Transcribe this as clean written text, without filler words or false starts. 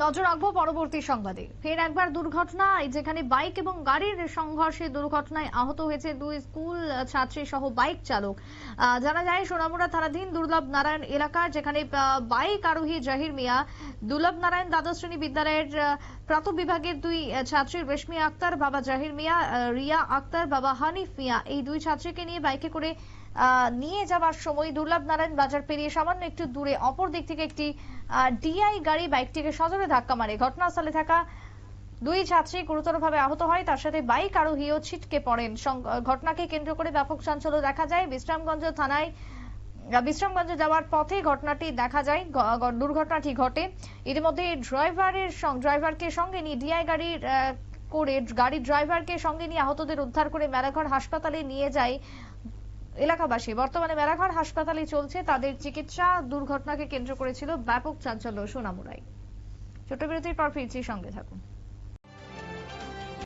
নজর রাখবো পরবর্তী সংবাদে। ফের একবার দুর্ঘটনা, যেখানে বাইক এবং গাড়ির সংঘর্ষে দুর্ঘটনায় আহত হয়েছে দুই স্কুল ছাত্রী সহ বাইক চালক। জানা যায় সোনামুড়া থানাধীন দুর্লভ নারায়ণ এলাকার, যেখানে বাইক আরোহী জাহির মিয়া, দুর্লভ নারায়ণ দ্বাদশ শ্রেণী বিদ্যালয়ের প্রাথমিক বিভাগের দুই ছাত্রী রেশমি আক্তার, বাবা জাহির মিয়া, রিয়া আক্তার, বাবা হানিফ মিয়া, এই দুই ছাত্রীকে নিয়ে বাইকে করে নিয়ে যাওয়ার সময় দুর্লভ নারায়ণ বাজার পেরিয়ে সামান্য একটু দূরে অপর দিক থেকে একটি ডিআই গাড়ি বাইকটিকে সজোরে ধাক্কা মারে। ঘটনাস্থলে থাকা দুই ছাত্রী গুরুতরভাবে আহত হয়, তার সাথে বাইক আরোহীও ছিটকে পড়েন। ঘটনাকে কেন্দ্র করে ব্যাপক চাঞ্চল্য দেখা যায় বিশ্রামগঞ্জ থানায়। বিশ্রামগঞ্জে যাওয়ার পথে ঘটনাটি দেখা যায়, দুর্ঘটনাটি ঘটে। ইতিমধ্যে ড্রাইভারকে সঙ্গে নিয়ে ডিআই গাড়ির গাড়ির ড্রাইভারকে সঙ্গে নিয়ে আহতদের উদ্ধার করে মেলাঘর হাসপাতালে নিয়ে যায় এলাকাবাসী। বর্তমানে মেলাঘর হাসপাতালে চলছে তাদের চিকিৎসা। দুর্ঘটনাকে কেন্দ্র করেছিল ব্যাপক চাঞ্চল্য সোনামুড়ায়। ছোট বিরতির পর ফিরছি, সঙ্গে থাকুন।